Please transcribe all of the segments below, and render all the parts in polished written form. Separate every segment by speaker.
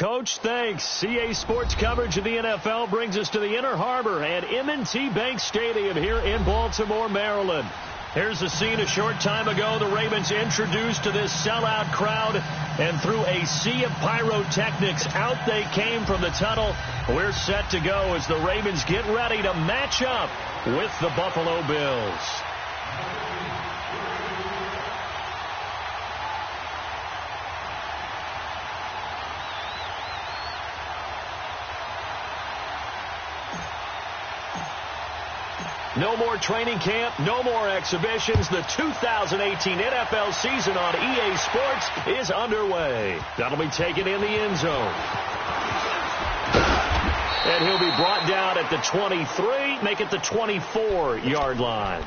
Speaker 1: Coach, thanks. CA Sports coverage of the NFL brings us to the Inner Harbor at M&T Bank Stadium here in Baltimore, Maryland. Here's the scene a short time ago. The Ravens introduced to this sellout crowd, and through a sea of pyrotechnics, out they came from the tunnel. We're set to go as the Ravens get ready to match up with the Buffalo Bills. No more training camp, no more exhibitions. The 2018 NFL season on EA Sports is underway. That'll be taken in the end zone. And he'll be brought down at the 23, make it the 24-yard line.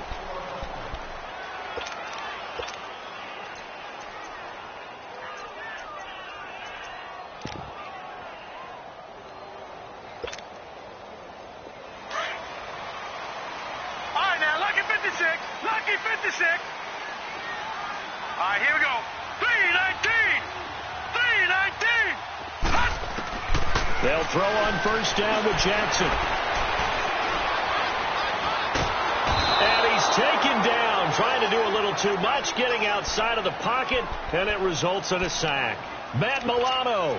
Speaker 2: right, here we go. 319! 319!
Speaker 1: They'll throw on first down with Jackson. And he's taken down, trying to do a little too much, getting outside of the pocket, and it results in a sack. Matt Milano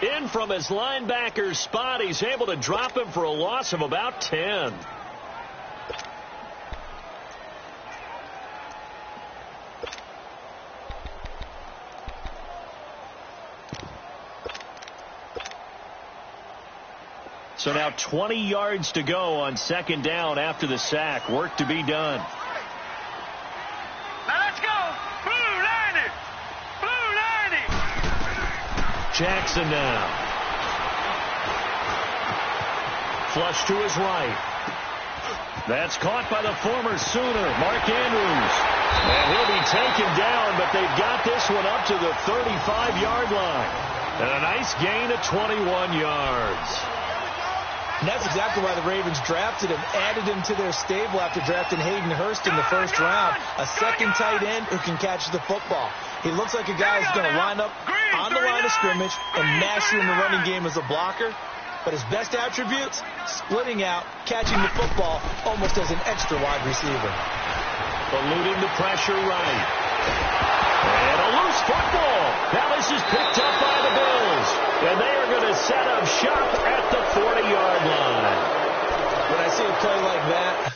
Speaker 1: in from his linebacker spot. He's able to drop him for a loss of about 10. So now 20 yards to go on second down after the sack. Work to be done.
Speaker 2: Now let's go. Blue 90. Blue 90.
Speaker 1: Jackson now. Flush to his right. That's caught by the former Sooner, Mark Andrews. And he'll be taken down, but they've got this one up to the 35-yard line. And a nice gain of 21 yards.
Speaker 3: And that's exactly why the Ravens drafted him, added him to their stable after drafting Hayden Hurst in the first round. A second tight end who can catch the football. He looks like a guy who's going to line up on the line of scrimmage and mash you in the running game as a blocker. But his best attributes, splitting out, catching the football almost as an extra wide receiver.
Speaker 1: Eluding the pressure right. And a loose football. Now this is picked up by the Bills. And they are going to set up shop at the 40-yard line.
Speaker 3: When I see a play like that,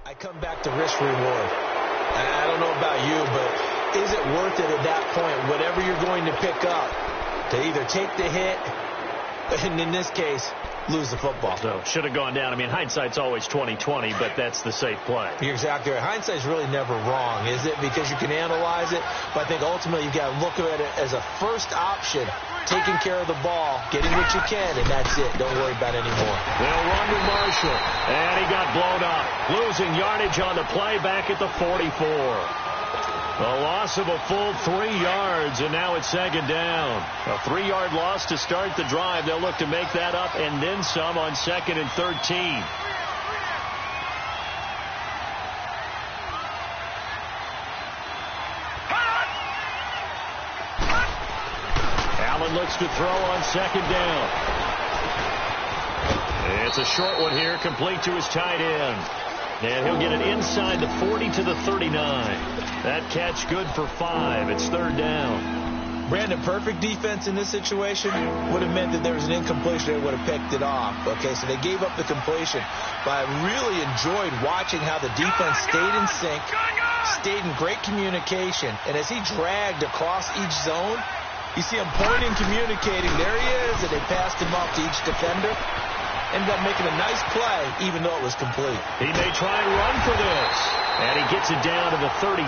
Speaker 3: I come back to risk reward. I don't know about you, but is it worth it at that point, whatever you're going to pick up, to either take the hit, and in this case, lose the football?
Speaker 1: So should have gone down. I mean, hindsight's always 20/20, but that's the safe play.
Speaker 3: You're exactly right. Hindsight's really never wrong, is it? Because you can analyze it, but I think ultimately you've got to look at it as a first option, taking care of the ball, getting what you can, and that's it. Don't worry about it anymore.
Speaker 1: They'll run to Marshall, and he got blown up. Losing yardage on the play back at the 44. A loss of a full 3 yards, and now it's second down. A 3-yard loss to start the drive. They'll look to make that up and then some on 2nd and 13. Allen looks to throw on second down. It's a short one here, complete to his tight end. And he'll get it inside the 40 to the 39. That catch good for 5. It's third down.
Speaker 3: Brandon, perfect defense in this situation would have meant that there was an incompletion. They would have picked it off. Okay, so they gave up the completion. But I really enjoyed watching how the defense stayed in sync, stayed in great communication. And as he dragged across each zone, you see him pointing, communicating. There he is, and they passed him off to each defender. Ended up making a nice play, even though it was complete.
Speaker 1: He may try and run for this. And he gets it down to the 32.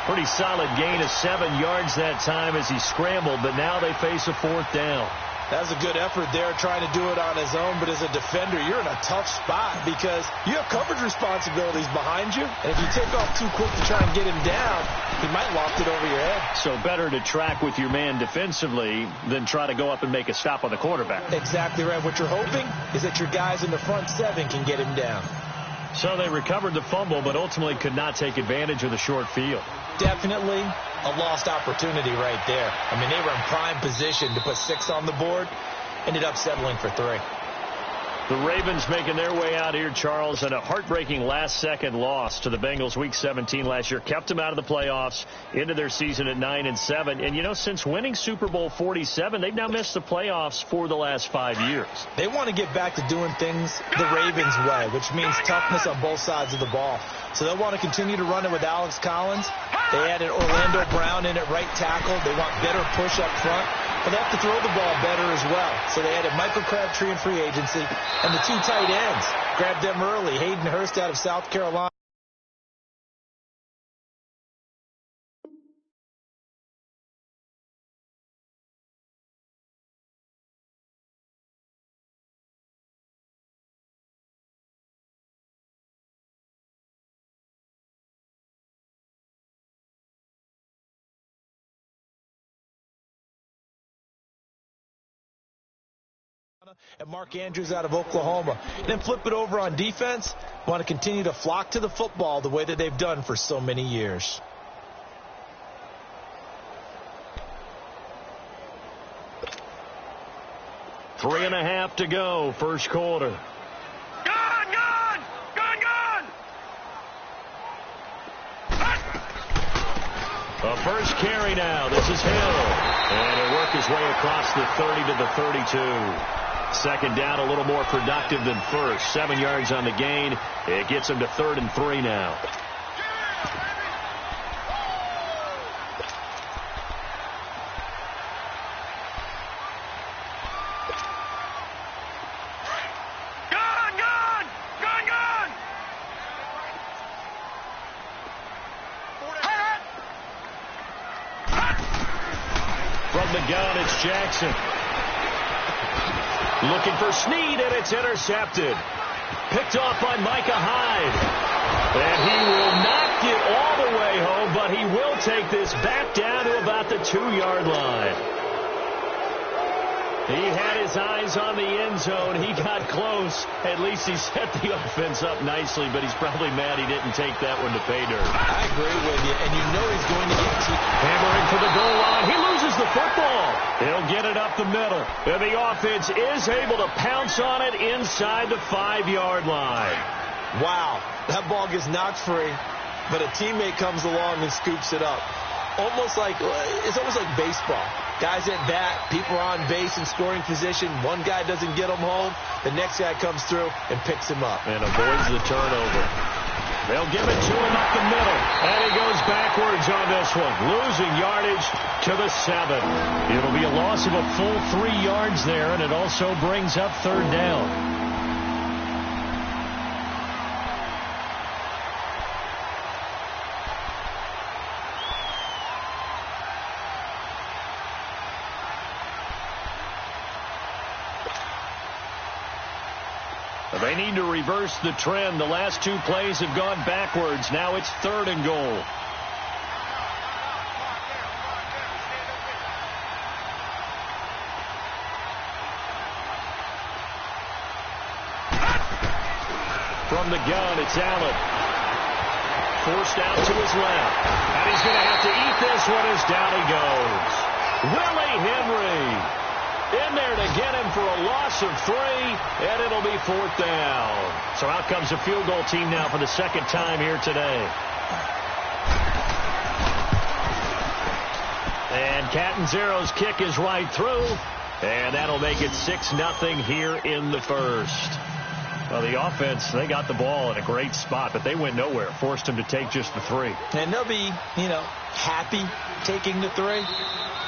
Speaker 1: Pretty solid gain of 7 yards that time as he scrambled, but now they face a 4th down.
Speaker 3: That was a good effort there, trying to do it on his own, but as a defender, you're in a tough spot because you have coverage responsibilities behind you, and if you take off too quick to try and get him down, he might loft it over your head.
Speaker 1: So better to track with your man defensively than try to go up and make a stop on the quarterback.
Speaker 3: Exactly right. What you're hoping is that your guys in the front 7 can get him down.
Speaker 1: So they recovered the fumble, but ultimately could not take advantage of the short field.
Speaker 3: Definitely a lost opportunity right there. I mean, they were in prime position to put 6 on the board, ended up settling for 3.
Speaker 1: The Ravens making their way out here, Charles, and a heartbreaking last-second loss to the Bengals Week 17 last year. Kept them out of the playoffs, into their season at 9-7. And, you know, since winning Super Bowl 47, they've now missed the playoffs for the last 5 years.
Speaker 3: They want to get back to doing things the Ravens way, which means toughness on both sides of the ball. So they'll want to continue to run it with Alex Collins. They added Orlando Brown in at right tackle. They want better push up front. But they have to throw the ball better as well. So they added Michael Crabtree in free agency, and the 2 tight ends. Grabbed them early. Hayden Hurst out of South Carolina. And Mark Andrews out of Oklahoma. Then flip it over on defense. Want to continue to flock to the football the way that they've done for so many years.
Speaker 1: Three and a half to go, first quarter.
Speaker 2: Gone!
Speaker 1: A first carry now. This is Hill. And he'll work his way across the 30 to the 32. Second down, a little more productive than first. 7 yards on the gain. It gets him to 3rd and 3 now.
Speaker 2: Gone!
Speaker 1: From the gun, it's Jackson. Looking for Snead, and it's intercepted. Picked off by Micah Hyde. And he will not get all the way home, but he will take this back down to about the 2-yard line. He had his eyes on the end zone. He got close. At least he set the offense up nicely, but he's probably mad he didn't take that one to pay dirt.
Speaker 3: I agree with you, and you know he's going to get
Speaker 1: hammering for the goal line. He loses the football. He'll get it up the middle. And the offense is able to pounce on it inside the 5-yard line.
Speaker 3: Wow, that ball gets knocked free, but a teammate comes along and scoops it up. It's almost like baseball. Guys at bat, people are on base in scoring position. One guy doesn't get him home. The next guy comes through and picks him up.
Speaker 1: And avoids the turnover. They'll give it to him up the middle. And he goes backwards on this one. Losing yardage to the 7. It'll be a loss of a full 3 yards there, and it also brings up 3rd down. They need to reverse the trend. The last 2 plays have gone backwards. Now it's 3rd and goal. From the gun, it's Allen. Forced out to his left. And he's going to have to eat this one as down he goes. Willie Henry in there to get him for a loss of 3, and it'll be 4th down. So out comes a field goal team now for the 2nd time here today. And Catanzero's kick is right through, and that'll make it 6-0 here in the first. Well, the offense, they got the ball in a great spot, but they went nowhere. Forced them to take just the 3.
Speaker 3: And they'll be, happy taking the 3.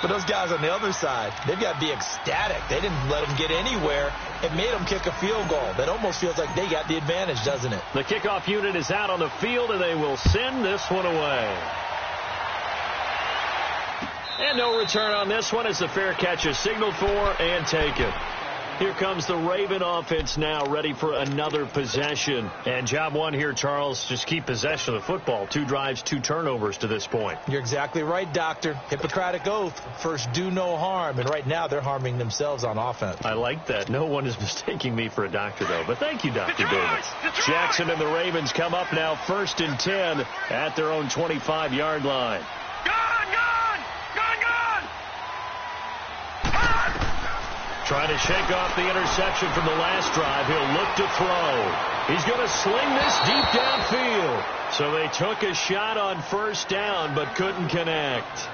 Speaker 3: But those guys on the other side, they've got to be ecstatic. They didn't let them get anywhere. It made them kick a field goal. That almost feels like they got the advantage, doesn't it?
Speaker 1: The kickoff unit is out on the field, and they will send this one away. And no return on this one as the fair catch is signaled for and taken. Here comes the Raven offense now, ready for another possession. And job one here, Charles, just keep possession of the football. 2 drives, 2 turnovers to this point.
Speaker 3: You're exactly right, Doctor. Hippocratic oath. First, do no harm. And right now, they're harming themselves on offense.
Speaker 1: I like that. No one is mistaking me for a doctor, though. But thank you, Dr. Davis. Jackson and the Ravens come up now 1st and 10 at their own 25-yard line. Trying to shake off the interception from the last drive. He'll look to throw. He's going to sling this deep downfield. So they took a shot on 1st down, but couldn't connect.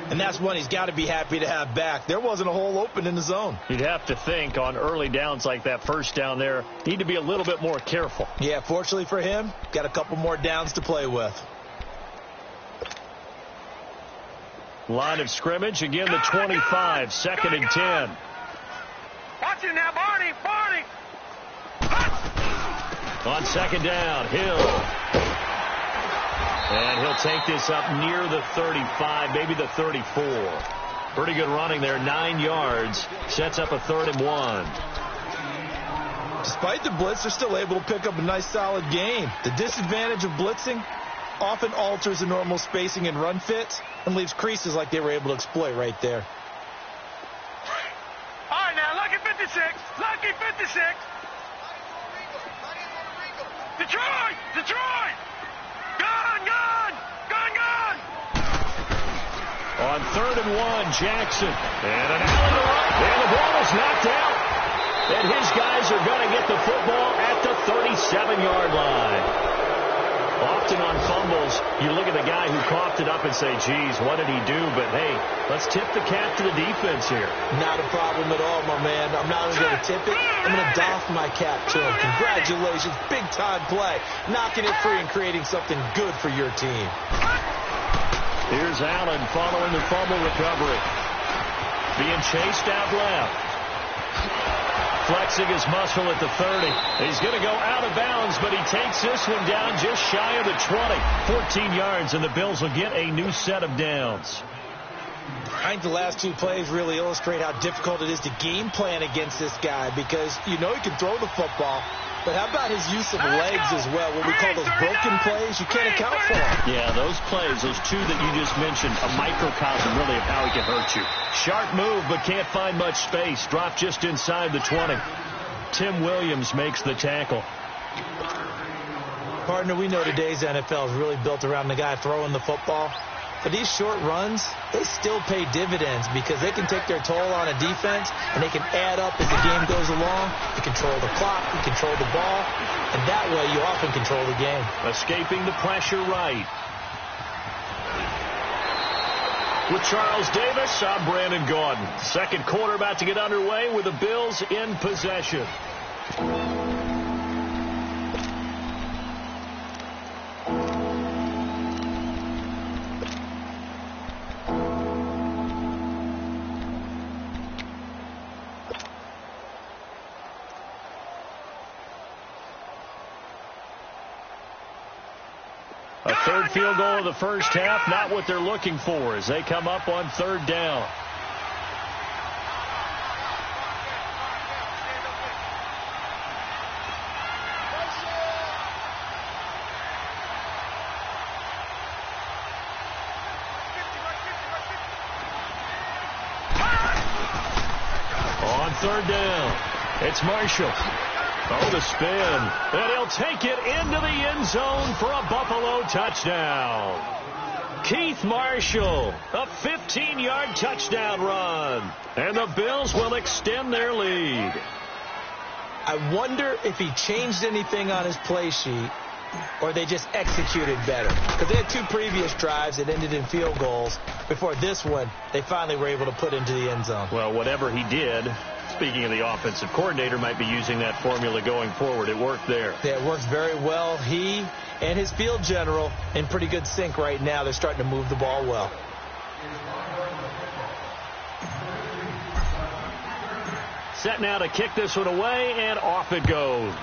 Speaker 3: And that's one he's got to be happy to have back. There wasn't a hole open in the zone.
Speaker 1: You'd have to think on early downs like that 1st down there, need to be a little bit more careful.
Speaker 3: Yeah, fortunately for him, got a couple more downs to play with.
Speaker 1: Line of scrimmage, again the 25, 2nd and 10.
Speaker 2: Watch it now, Barney.
Speaker 1: On 2nd down, Hill. And he'll take this up near the 35, maybe the 34. Pretty good running there, 9 yards. Sets up a 3rd and 1.
Speaker 3: Despite the blitz, they're still able to pick up a nice, solid gain. The disadvantage of blitzing often alters the normal spacing and run fits and leaves creases like they were able to exploit right there.
Speaker 2: All right, now, lucky 56. Lucky 56. Detroit. Gone.
Speaker 1: On 3rd and 1, Jackson. And an alley to right. And the ball is knocked out. And his guys are going to get the football at the 37-yard line. Often on fumbles, you look at the guy who coughed it up and say, geez, what did he do? But, hey, let's tip the cap to the defense here.
Speaker 3: Not a problem at all, my man. I'm not even going to tip it. I'm going to doff my cap to him. Congratulations. Big-time play. Knocking it free and creating something good for your team.
Speaker 1: Here's Allen following the fumble recovery. Being chased out left. Flexing his muscle at the 30. He's going to go out of bounds, but he takes this one down just shy of the 20. 14 yards, and the Bills will get a new set of downs.
Speaker 3: I think the last 2 plays really illustrate how difficult it is to game plan against this guy because you know he can throw the football, but how about his use of legs as well? What we call those broken plays, you can't account for them.
Speaker 1: Yeah, those plays, those 2 that you just mentioned, a microcosm really of how he can hurt you. Sharp move, but can't find much space. Dropped just inside the 20. Tim Williams makes the tackle.
Speaker 3: Partner, we know today's NFL is really built around the guy throwing the football. But these short runs, they still pay dividends because they can take their toll on a defense and they can add up as the game goes along. You control the clock, you control the ball, and that way you often control the game.
Speaker 1: Escaping the pressure right. With Charles Davis, I'm Brandon Gaudin. Second quarter about to get underway with the Bills in possession. A third field goal of the first half, not what they're looking for as they come up on 3rd down. On 3rd down, it's Marshall. Oh, the spin. And he'll take it into the end zone for a Buffalo touchdown. Keith Marshall, a 15-yard touchdown run. And the Bills will extend their lead.
Speaker 3: I wonder if he changed anything on his play sheet or they just executed better. Because they had 2 previous drives that ended in field goals. Before this one, they finally were able to put into the end zone.
Speaker 1: Well, whatever he did, speaking of the offensive coordinator, might be using that formula going forward. It worked there.
Speaker 3: Yeah, it works very well. He and his field general in pretty good sync right now. They're starting to move the ball well.
Speaker 1: Set now to kick this one away, and off it goes.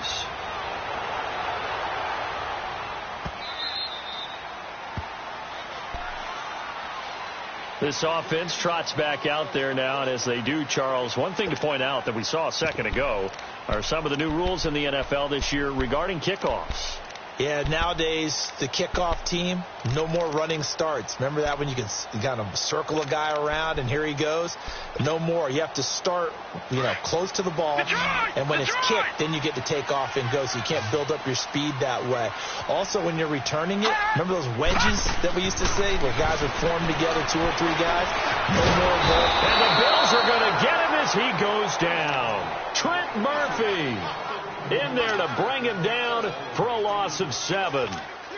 Speaker 1: This offense trots back out there now, and as they do, Charles, one thing to point out that we saw a second ago are some of the new rules in the NFL this year regarding kickoffs.
Speaker 3: Yeah, nowadays, the kickoff team, no more running starts. Remember that when you can kind of circle a guy around and here he goes? No more. You have to start, close to the ball. And when it's kicked, then you get to take off and go. So you can't build up your speed that way. Also, when you're returning it, remember those wedges that we used to say where guys would form together, 2 or 3 guys? No more of that.
Speaker 1: And the Bills are going to get him as he goes down. Trent Murphy in there to bring him down for a loss of 7.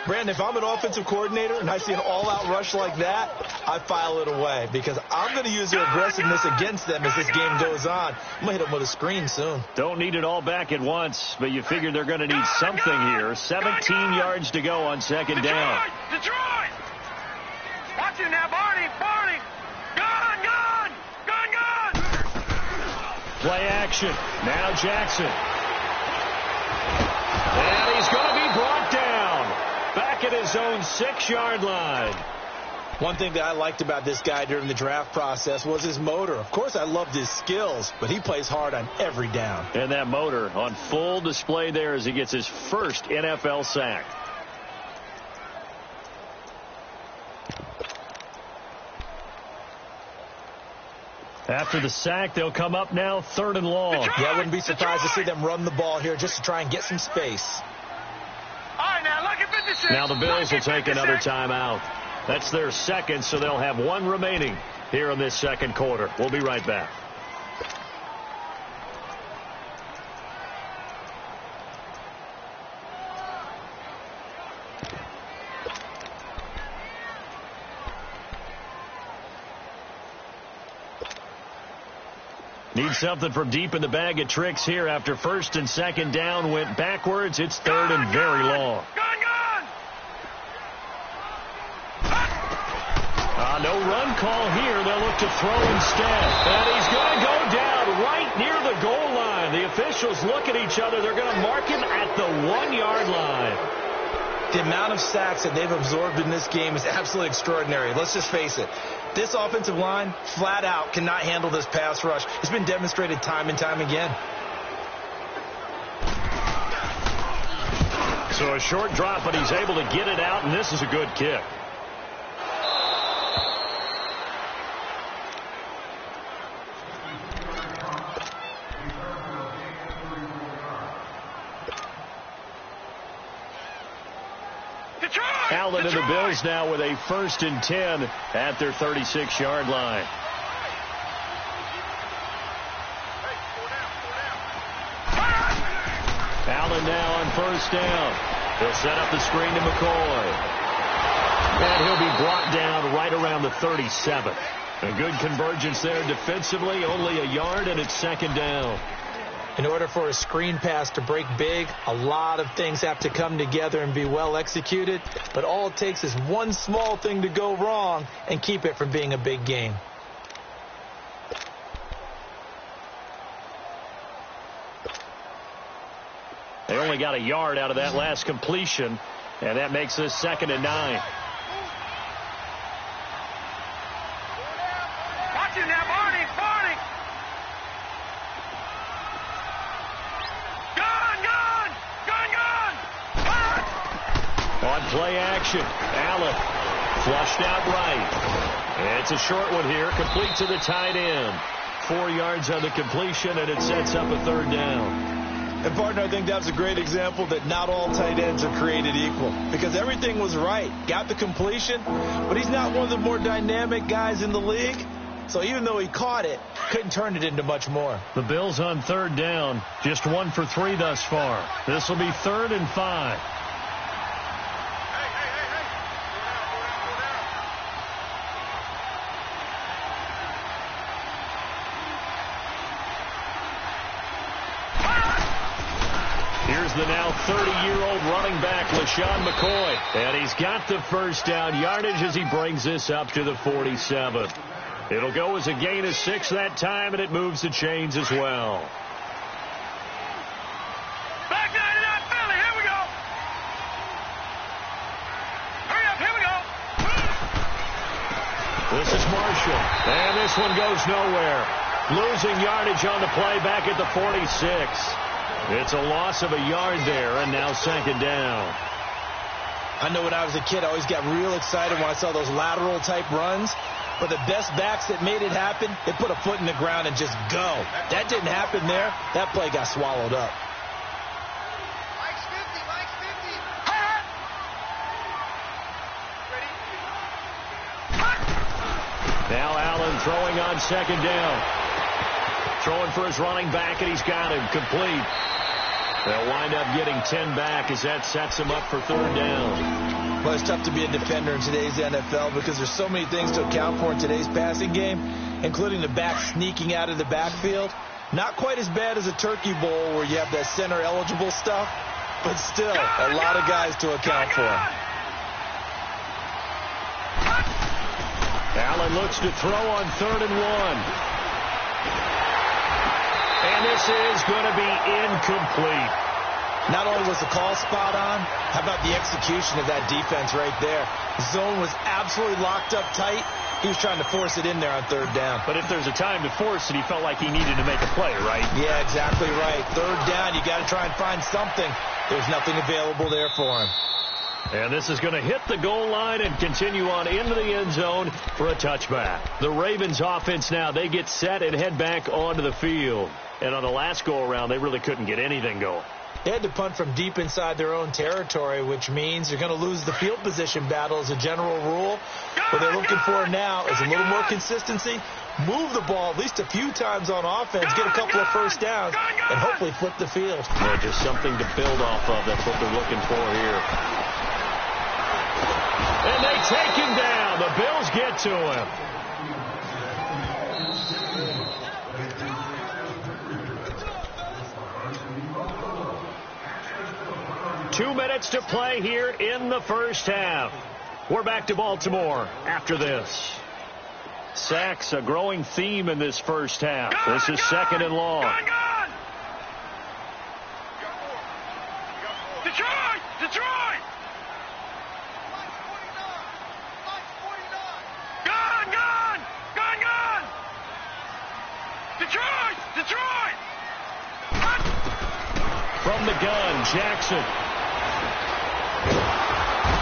Speaker 3: Brandon, if I'm an offensive coordinator and I see an all-out rush like that, I file it away because I'm going to use their aggressiveness against them as this game goes on. I'm going to hit them with a screen soon.
Speaker 1: Don't need it all back at once, but you figure they're going to need something here. 17 yards to go on 2nd down.
Speaker 2: Detroit! Watch it now, Barney!
Speaker 1: Play action. Now Jackson. And he's going to be brought down. Back at his own 6-yard line.
Speaker 3: One thing that I liked about this guy during the draft process was his motor. Of course, I loved his skills, but he plays hard on every down.
Speaker 1: And that motor on full display there as he gets his first NFL sack. After the sack, they'll come up now 3rd and long.
Speaker 3: Yeah, I wouldn't be surprised to see them run the ball here just to try and get some space.
Speaker 2: All right, now look at 56.
Speaker 1: Now the Bills will take another timeout. That's their second, so they'll have one remaining here in this second quarter. We'll be right back. Need something from deep in the bag of tricks here after 1st and 2nd down went backwards. It's 3rd and very long. No run call here. They'll look to throw instead. And he's going to go down right near the goal line. The officials look at each other. They're going to mark him at the 1-yard line.
Speaker 3: The amount of sacks that they've absorbed in this game is absolutely extraordinary. Let's just face it. This offensive line, flat out, cannot handle this pass rush. It's been demonstrated time and time again.
Speaker 1: So a short drop, but he's able to get it out, and this is a good kick. Allen and the Bills now with a 1st and 10 at their 36-yard line. Allen now on 1st down. He'll set up the screen to McCoy. And he'll be brought down right around the 37. A good convergence there defensively, only a yard, and it's 2nd down.
Speaker 3: In order for a screen pass to break big, a lot of things have to come together and be well executed. But all it takes is one small thing to go wrong and keep it from being a big game.
Speaker 1: They only got a yard out of that last completion, and that makes this 2nd and 9.
Speaker 2: Watch it now, Barney.
Speaker 1: On play action, Allen flushed out right. It's a short one here, complete to the tight end. 4 yards on the completion, and it sets up a 3rd down.
Speaker 3: And, partner, I think that's a great example that not all tight ends are created equal, because everything was right. Got the completion, but he's not one of the more dynamic guys in the league. So even though he caught it, couldn't turn it into much more.
Speaker 1: The Bills on 3rd down, just 1 for 3 thus far. This will be 3rd and 5. Here's the now 30-year-old running back, LaShawn McCoy. And he's got the 1st down yardage as he brings this up to the 47. It'll go as a gain of 6 that time, and it moves the chains as well.
Speaker 2: Back 99 Philly, here we go. Hurry up, here we go.
Speaker 1: This is Marshall, and this one goes nowhere. Losing yardage on the play back at the 46. It's a loss of a yard there, and now 2nd down.
Speaker 3: I know when I was a kid, I always got real excited when I saw those lateral-type runs. But the best backs that made it happen, they put a foot in the ground and just go. That didn't happen there. That play got swallowed up.
Speaker 2: Mike's 50, Ready?
Speaker 1: Now Allen throwing on 2nd down. Throwing for his running back, and he's got him complete. They'll wind up getting 10 back as that sets him up for 3rd down.
Speaker 3: Well, it's tough to be a defender in today's NFL because there's so many things to account for in today's passing game, including the back sneaking out of the backfield. Not quite as bad as a turkey bowl where you have that center-eligible stuff, but still a lot of guys to account for.
Speaker 1: Allen looks to throw on 3rd and 1. And this is going to be incomplete.
Speaker 3: Not only was the call spot on, how about the execution of that defense right there? The zone was absolutely locked up tight. He was trying to force it in there on third down.
Speaker 1: But if there's a time to force it, he felt like he needed to make a play, right?
Speaker 3: Yeah, exactly right. Third down, you got to try and find something. There's nothing available there for him.
Speaker 1: And this is going to hit the goal line and continue on into the end zone for a touchback. The Ravens offense now, they get set and head back onto the field. And on the last go-around, they really couldn't get anything going.
Speaker 3: They had to punt from deep inside their own territory, which means you're going to lose the field position battle as a general rule. What they're looking for now is a little more consistency, move the ball at least a few times on offense, get a couple of first downs, and hopefully flip the field.
Speaker 1: Yeah, just something to build off of. That's what they're looking for here. And they take him down. The Bills get to him. 2 minutes to play here in the first half. We're back to Baltimore after this. Sacks, a growing theme in this first half. This is second and long.
Speaker 2: Detroit! Detroit! Gone! Gone! Gone! Gone! Detroit! Detroit!
Speaker 1: From the gun, Jackson.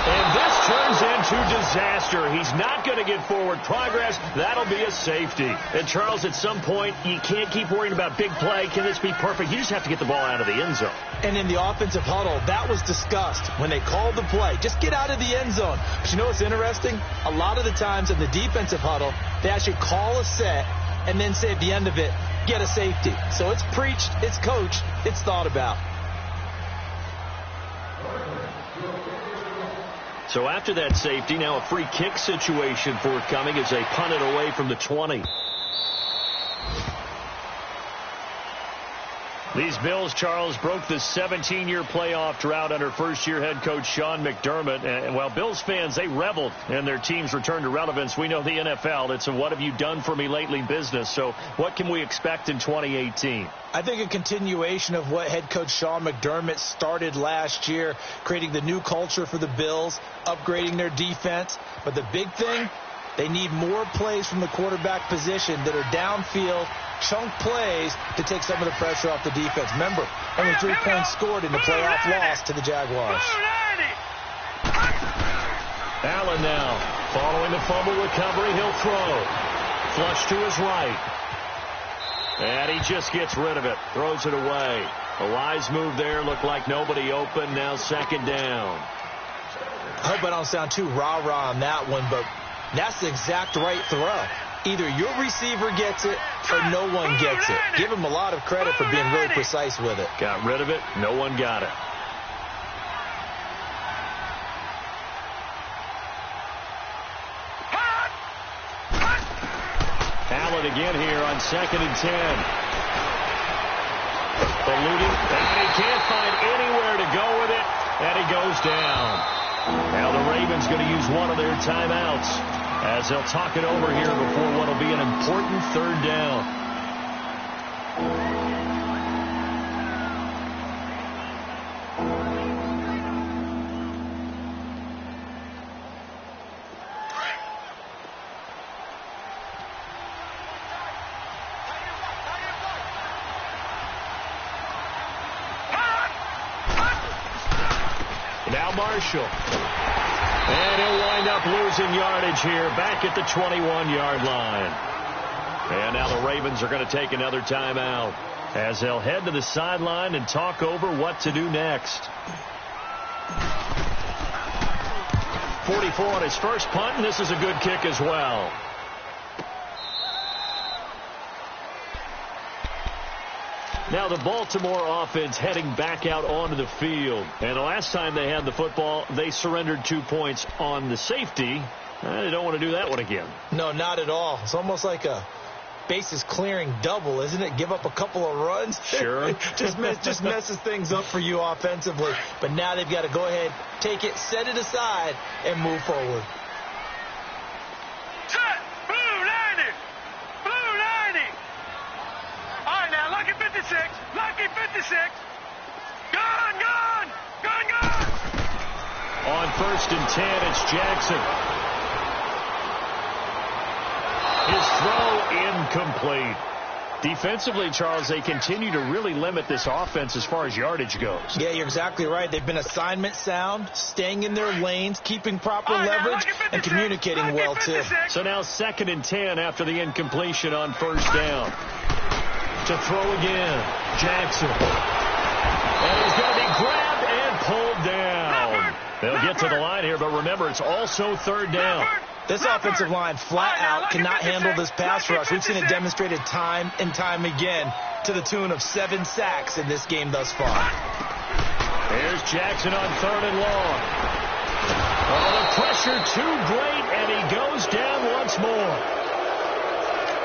Speaker 1: And this turns into disaster. He's not going to get forward progress. That'll be a safety. And, Charles, at some point, you can't keep worrying about big play. Can this be perfect? You just have to get the ball out of the end zone.
Speaker 3: And in the offensive huddle, that was discussed when they called the play. Just get out of the end zone. But you know what's interesting? A lot of the times in the defensive huddle, they actually call a set and then say at the end of it, get a safety. So it's preached, it's coached, it's thought about.
Speaker 1: So after that safety, now a free kick situation forthcoming as they punt it away from the 20. These Bills, Charles, broke the 17-year playoff drought under first-year head coach Sean McDermott. And while Bills fans, they reveled in their team's return to relevance, we know the NFL, it's a what have you done for me lately business. So what can we expect in 2018?
Speaker 3: I think a continuation of what head coach Sean McDermott started last year, creating the new culture for the Bills, upgrading their defense. But the big thing, they need more plays from the quarterback position that are downfield, chunk plays to take some of the pressure off the defense. Remember, only 3 points scored in the playoff loss to the Jaguars.
Speaker 1: Allen now, following the fumble recovery, he'll throw. Flush to his right. And he just gets rid of it, throws it away. A wise move there, looked like nobody open, now second down.
Speaker 3: I hope I don't sound too rah-rah on that one, but that's the exact right throw. Either your receiver gets it or no one gets it. Give him a lot of credit for being really precise with it.
Speaker 1: Got rid of it. No one got it. Allen again here on 2nd and 10. Eluding, and he can't find anywhere to go with it, and he goes down. Now the Ravens going to use one of their timeouts as they'll talk it over here before what will be an important third down. Now Marshall. And he'll wind up losing yardage here back at the 21-yard line. And now the Ravens are going to take another timeout as they'll head to the sideline and talk over what to do next. 44 on his first punt, and this is a good kick as well. Now the Baltimore offense heading back out onto the field. And the last time they had the football, they surrendered 2 points on the safety. They don't want to do that one again.
Speaker 3: No, not at all. It's almost like a bases clearing double, isn't it? Give up a couple of runs.
Speaker 1: Sure.
Speaker 3: just messes things up for you offensively. But now they've got to go ahead, take it, set it aside, and move forward.
Speaker 2: Set! Blue 90! Blue 90! All right, now look at 57!
Speaker 1: On 1st and 10, it's Jackson. His throw incomplete. Defensively, Charles, they continue to really limit this offense as far as yardage goes.
Speaker 3: Yeah, you're exactly right. They've been assignment sound, staying in their lanes, keeping proper leverage, and communicating well, too.
Speaker 1: So now 2nd and 10 after the incompletion on 1st down. To throw again, Jackson. And he's going to be grabbed and pulled down. They'll get to the line here, but remember, it's also 3rd down.
Speaker 3: This offensive line flat out cannot handle this pass rush. We've seen it demonstrated time and time again to the tune of 7 sacks in this game thus far.
Speaker 1: There's Jackson on 3rd and long. Oh, the pressure too great, and he goes down once more.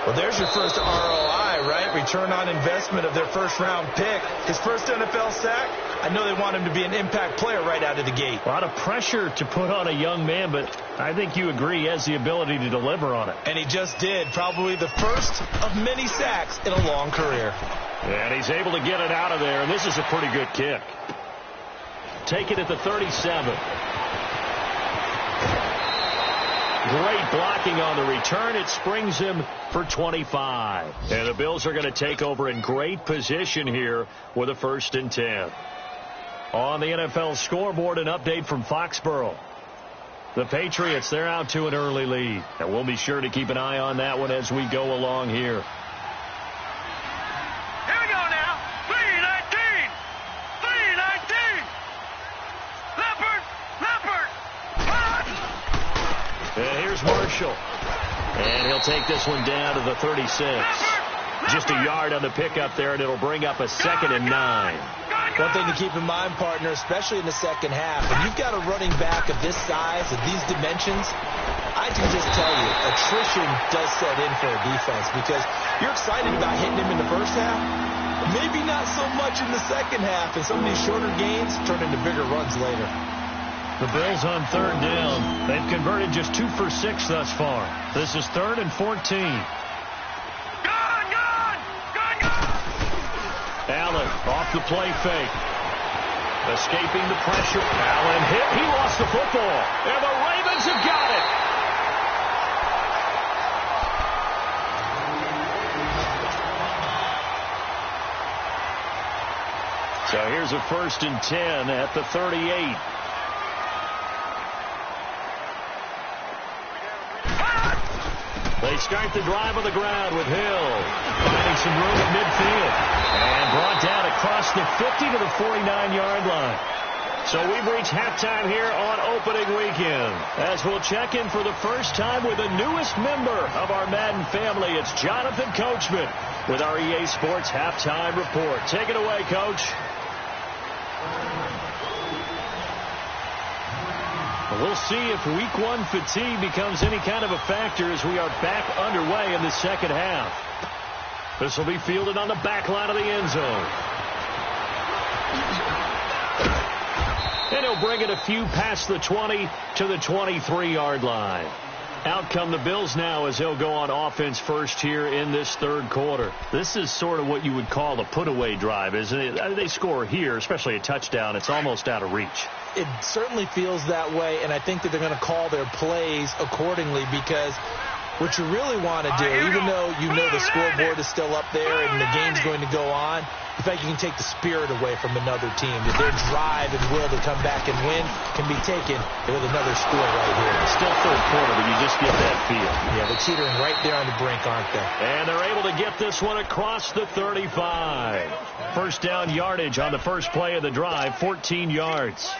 Speaker 3: Well, there's your first ROI, right? Return on investment of their first-round pick. His first NFL sack, I know they want him to be an impact player right out of the gate.
Speaker 1: A lot of pressure to put on a young man, but I think you agree he has the ability to deliver on it.
Speaker 3: And he just did. Probably the first of many sacks in a long career.
Speaker 1: And he's able to get it out of there, and this is a pretty good kick. Take it at the 37. Great blocking on the return. It springs him for 25. And the Bills are going to take over in great position here with a 1st and 10. On the NFL scoreboard, an update from Foxborough. The Patriots, they're out to an early lead. And we'll be sure to keep an eye on that one as we go along here.
Speaker 2: Here we go now. 3-19. 3-19. Leopard.
Speaker 1: And here's Marshall. And he'll take this one down to the 36. Just a yard on the pickup there, and it'll bring up a 2nd and 9.
Speaker 3: One thing to keep in mind, partner, especially in the second half, when you've got a running back of this size, of these dimensions, I can just tell you, attrition does set in for a defense because you're excited about hitting him in the first half, maybe not so much in the second half, and some of these shorter gains turn into bigger runs later.
Speaker 1: The Bills on 3rd down. They've converted just 2 for 6 thus far. This is 3rd and 14. Allen off the play fake. Escaping the pressure. Allen hit. He lost the football. And the Ravens have got it. So here's a 1st and 10 at the 38. They start the drive on the ground with Hill finding some room at midfield and brought down across the 50 to the 49-yard line. So we've reached halftime here on opening weekend as we'll check in for the first time with the newest member of our Madden family. It's Jonathan Coachman with our EA Sports halftime report. Take it away, Coach. We'll see if week 1 fatigue becomes any kind of a factor as we are back underway in the second half. This will be fielded on the back line of the end zone. And he'll bring it a few past the 20 to the 23-yard line. Out come the Bills now as they'll go on offense first here in this 3rd quarter. This is sort of what you would call a put-away drive, isn't it? They score here, especially a touchdown. It's almost out of reach.
Speaker 3: It certainly feels that way, and I think that they're going to call their plays accordingly because what you really want to do, even though you know the scoreboard is still up there and the game's going to go on, the fact you can take the spirit away from another team, that their drive and will to come back and win can be taken with another score right here.
Speaker 1: Still 3rd quarter, but you just get that feel.
Speaker 3: Yeah, they're teetering right there on the brink, aren't they?
Speaker 1: And they're able to get this one across the 35. First down yardage on the first play of the drive, 14 yards.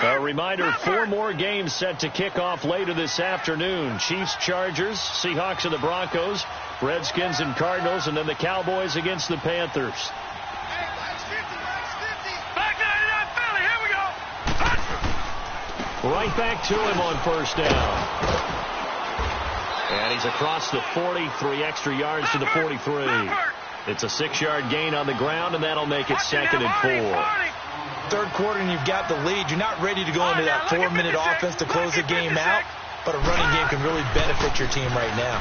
Speaker 1: A reminder, 4 more games set to kick off later this afternoon. Chiefs, Chargers, Seahawks and the Broncos, Redskins and Cardinals, and then the Cowboys against the Panthers. Right back to him on first down. And he's across the 40, 3 extra yards to the 43. It's a 6-yard gain on the ground, and that'll make it 2nd and 4.
Speaker 3: 3rd quarter and you've got the lead. You're not ready to go into that 4-minute offense to close the game out. but a running game can really benefit your team right now.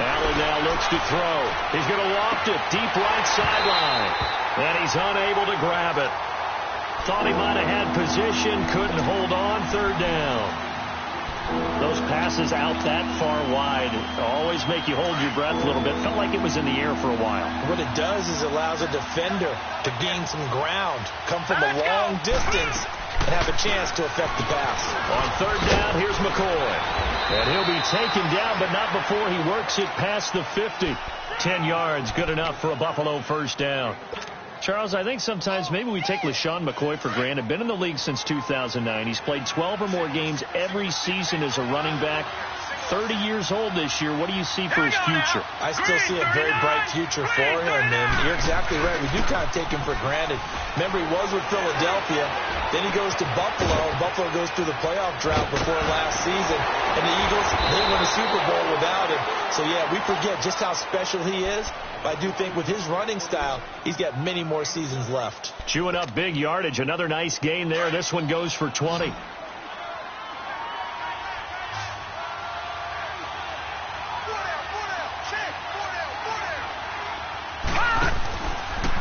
Speaker 1: Allen now looks to throw. He's going to loft it deep right sideline. And he's unable to grab it. Thought he might have had position, couldn't hold on, third down. Those passes out that far wide always make you hold your breath a little bit. Felt like it was in the air for a while.
Speaker 3: What it does is it allows a defender to gain some ground, come from a long distance, and have a chance to affect the pass.
Speaker 1: On third down, here's McCoy. And he'll be taken down, but not before he works it past the 50. 10 yards, good enough for a Buffalo first down. Charles, I think sometimes maybe we take LeSean McCoy for granted. Been in the league since 2009. He's played 12 or more games every season as a running back. 30 years old this year. What do you see for his future?
Speaker 3: I still see a very bright future for him, and you're exactly right. We do kind of take him for granted. Remember, he was with Philadelphia. Then he goes to Buffalo. Buffalo goes through the playoff drought before last season, and the Eagles, they win a Super Bowl without him. So, yeah, we forget just how special he is. But I do think with his running style, he's got many more seasons left.
Speaker 1: Chewing up big yardage. Another nice gain there. This one goes for 20.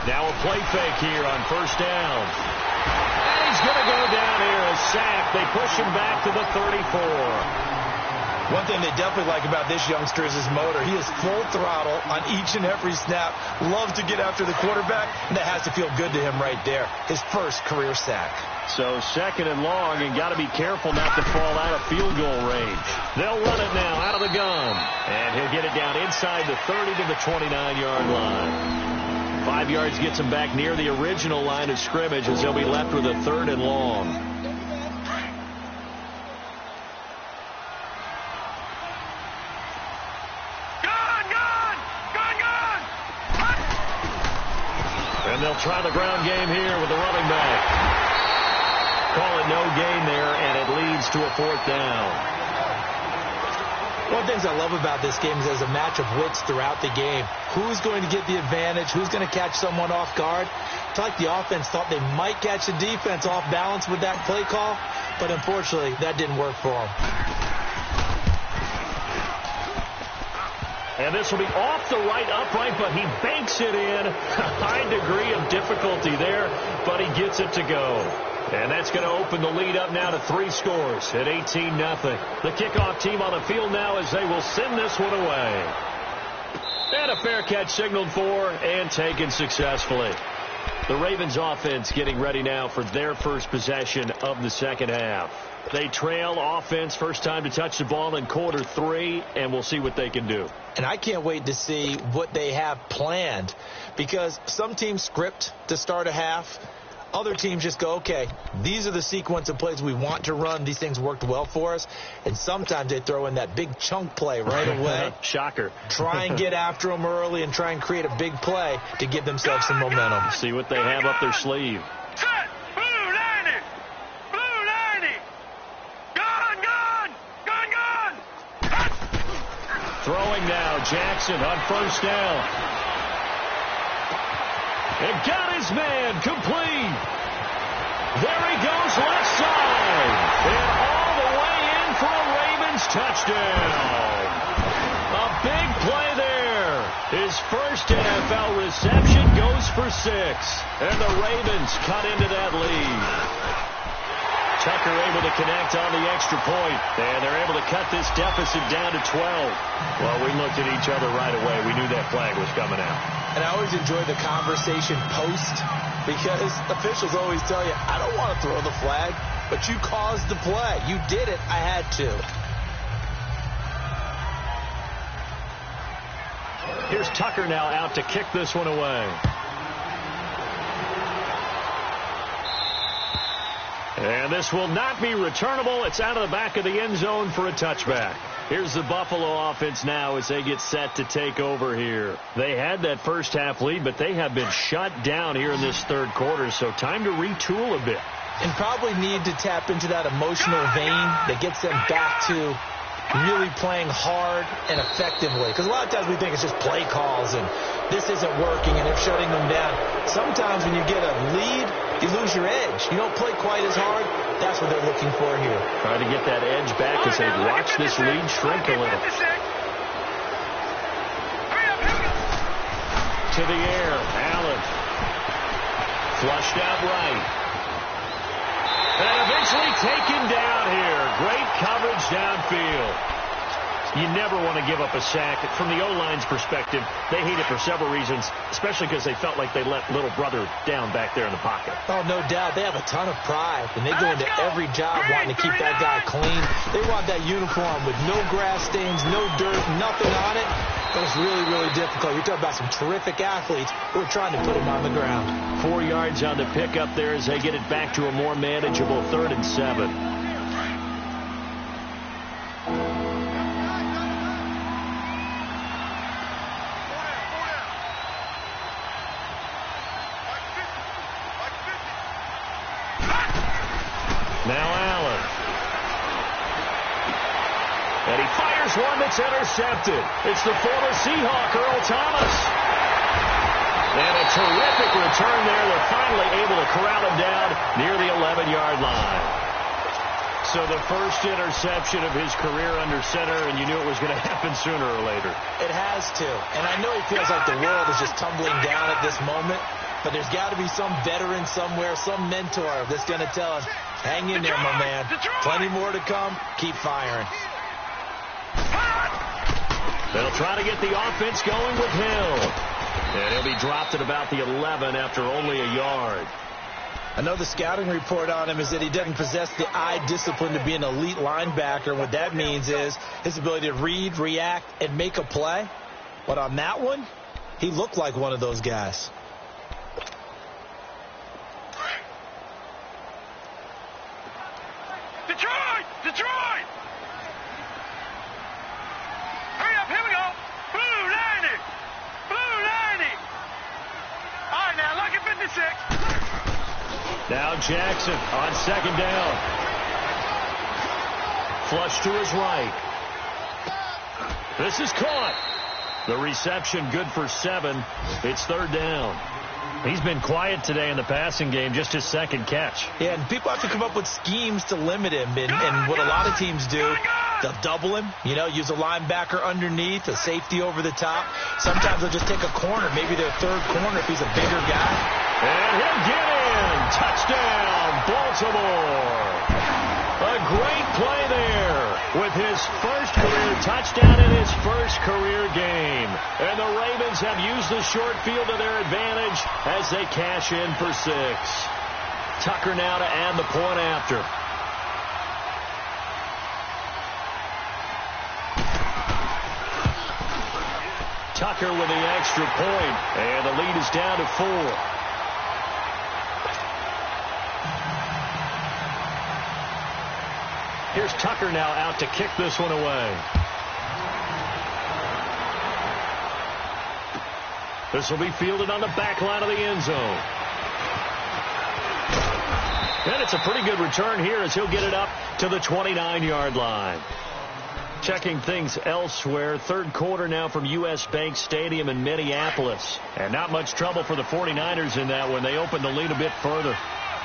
Speaker 1: Now a play fake here on first down. And he's going to go down here. A sack. They push him back to the 34.
Speaker 3: One thing they definitely like about this youngster is his motor. He is full throttle on each and every snap. Loves to get after the quarterback, and that has to feel good to him right there. His first career sack.
Speaker 1: So second and long, and got to be careful not to fall out of field goal range. They'll run it now out of the gun. And he'll get it down inside the 30 to the 29-yard line. 5 yards gets him back near the original line of scrimmage as they'll be left with a third and long. And they'll try the ground game here with the running back. Call it no gain there, and it leads to a fourth down.
Speaker 3: One of the things I love about this game is there's a match of wits throughout the game. Who's going to get the advantage? Who's going to catch someone off guard? It's like the offense thought they might catch the defense off balance with that play call, but unfortunately, that didn't work for them.
Speaker 1: And this will be off the right upright, but he banks it in. A high degree of difficulty there, but he gets it to go. And that's going to open the lead up now to 3 scores at 18-0. The kickoff team on the field now as they will send this one away. And a fair catch signaled for and taken successfully. The Ravens offense getting ready now for their first possession of the second half. They trail offense, first time to touch the ball in quarter 3, and we'll see what they can do.
Speaker 3: And I can't wait to see what they have planned, because some teams script to start a half. Other teams just go, okay, these are the sequence of plays we want to run. These things worked well for us. And sometimes they throw in that big chunk play right away.
Speaker 1: Shocker.
Speaker 3: Try and get after them early and try and create a big play to give themselves some momentum.
Speaker 1: See what they have up their sleeve.
Speaker 2: Set. Blue 90. Blue 90. Gun.
Speaker 1: Throwing now, Jackson on first down. And got his man complete. There he goes left side. And all the way in for a Ravens touchdown. A big play there. His first NFL reception goes for 6. And the Ravens cut into that lead. Tucker able to connect on the extra point, and they're able to cut this deficit down to 12. Well, we looked at each other right away. We knew that flag was coming out.
Speaker 3: And I always enjoy the conversation post, because officials always tell you, I don't want to throw the flag, but you caused the play. You did it. I had to.
Speaker 1: Here's Tucker now out to kick this one away. And this will not be returnable. It's out of the back of the end zone for a touchback. Here's the Buffalo offense now as they get set to take over here. They had that first half lead, but they have been shut down here in this third quarter, so time to retool a bit.
Speaker 3: And probably need to tap into that emotional vein that gets them back to really playing hard and effectively. Because a lot of times we think it's just play calls and this isn't working and it's shutting them down. Sometimes when you get a lead, you lose your edge. You don't play quite as hard. That's That's what they're looking for here.
Speaker 1: Trying to get that edge back as they watch this lead shrink a little. To the air, Allen. Flushed out right. And eventually taken down here. Great coverage downfield. You never want to give up a sack. From the O-line's perspective, they hate it for several reasons, especially because they felt like they let little brother down back there in the pocket.
Speaker 3: Oh, no doubt. They have a ton of pride, and they go into every job wanting to keep that guy clean. They want that uniform with no grass stains, no dirt, nothing on it. But it's really, really difficult. You're talking about some terrific athletes who are trying to put him on the ground.
Speaker 1: 4 yards on the pickup there as they get it back to a more manageable 3rd and 7. Now Allen. And he fires one that's intercepted. It's the former Seahawk, Earl Thomas. And a terrific return there. They're finally able to corral him down near the 11-yard line. So the first interception of his career under center, and you knew it was going to happen sooner or later.
Speaker 3: It has to. And I know he feels like the world is just tumbling down at this moment, but there's got to be some veteran somewhere, some mentor that's going to tell us, hang in there, my man. Plenty more to come. Keep firing.
Speaker 1: They'll try to get the offense going with Hill. And he'll be dropped at about the 11 after only a yard.
Speaker 3: I know the scouting report on him is that he doesn't possess the eye discipline to be an elite linebacker. What that means is his ability to read, react, and make a play. But on that one, he looked like one of those guys.
Speaker 2: Detroit! Detroit! Hurry up, here we go. Blue 90! Blue 90! All right, now, look at 56.
Speaker 1: Now Jackson on 2nd down. Flush to his right. This is caught. The reception good for 7. It's 3rd down. He's been quiet today in the passing game, just his 2nd catch.
Speaker 3: Yeah, and people have to come up with schemes to limit him. And what a lot of teams do, they'll double him, use a linebacker underneath, a safety over the top. Sometimes they'll just take a corner, maybe their 3rd corner if he's a bigger guy.
Speaker 1: And he'll get in. Touchdown, Baltimore. A great play there with his first career touchdown in his first career game. And the Ravens have used the short field to their advantage as they cash in for 6. Tucker now to add the point after. Tucker with the extra point, and the lead is down to 4. Here's Tucker now out to kick this one away. This will be fielded on the back line of the end zone. And it's a pretty good return here as he'll get it up to the 29-yard line. Checking things elsewhere. 3rd quarter now from U.S. Bank Stadium in Minneapolis. And not much trouble for the 49ers in that one. They opened the lead a bit further.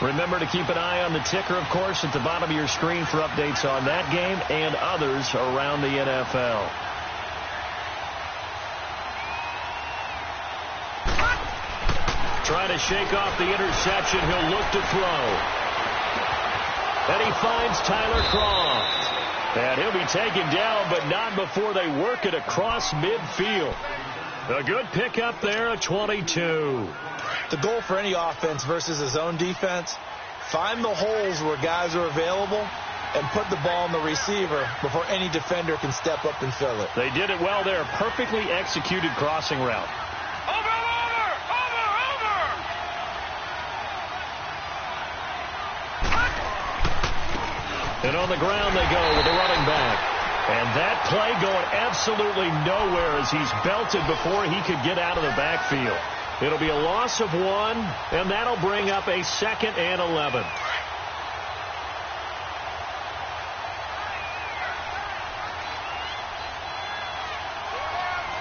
Speaker 1: Remember to keep an eye on the ticker, of course, at the bottom of your screen for updates on that game and others around the NFL. Trying to shake off the interception. He'll look to throw. And he finds Tyler Croft. And he'll be taken down, but not before they work it across midfield. A good pickup there at 22.
Speaker 3: The goal for any offense versus his own defense, find the holes where guys are available and put the ball on the receiver before any defender can step up and fill it.
Speaker 1: They did it well there. Perfectly executed crossing route.
Speaker 2: Over!
Speaker 1: And on the ground they go with the running back. And that play going absolutely nowhere as he's belted before he could get out of the backfield. It'll be a loss of 1, and that'll bring up a 2nd and 11.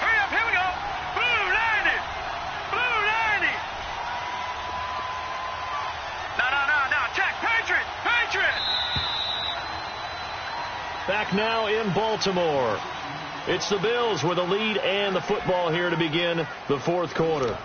Speaker 2: Hurry up, here we go. Blue 90! Blue 90! No. Check. Patriot!
Speaker 1: Back now in Baltimore. It's the Bills with a lead and the football here to begin the fourth quarter.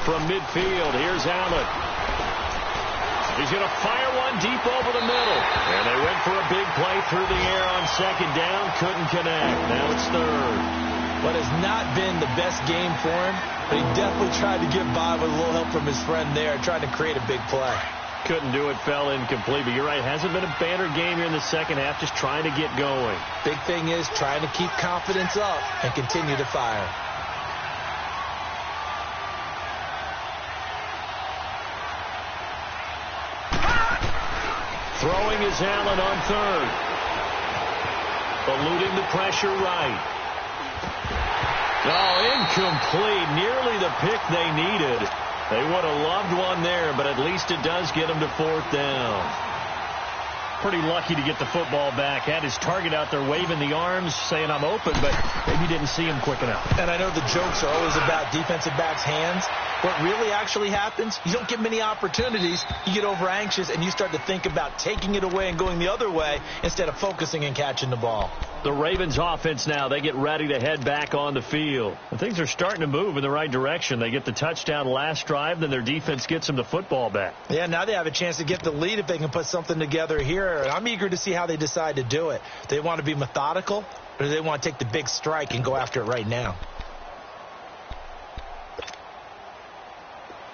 Speaker 1: From midfield, here's Allen. He's going to fire one deep over the middle. And they went for a big play through the air on second down. Couldn't connect. Now it's third.
Speaker 3: What has not been the best game for him, but he definitely tried to get by with a little help from his friend there, trying to create a big play.
Speaker 1: Couldn't do it, fell incomplete. But you're right, hasn't been a banner game here in the second half, just trying to get going.
Speaker 3: Big thing is trying to keep confidence up and continue to fire.
Speaker 1: Throwing is Allen on third. Eluding the pressure right. Oh, incomplete. Nearly the pick they needed. They would have loved one there, but at least it does get them to fourth down. Pretty lucky to get the football back. Had his target out there waving the arms, saying I'm open, but maybe didn't see him quick enough.
Speaker 3: And I know the jokes are always about defensive backs' hands. What really actually happens, you don't get many opportunities. You get over anxious, and you start to think about taking it away and going the other way instead of focusing and catching the ball.
Speaker 1: The Ravens offense now, they get ready to head back on the field. And things are starting to move in the right direction. They get the touchdown last drive, then their defense gets them the football back.
Speaker 3: Yeah, now they have a chance to get the lead if they can put something together here. And I'm eager to see how they decide to do it. They want to be methodical, or do they want to take the big strike and go after it right now?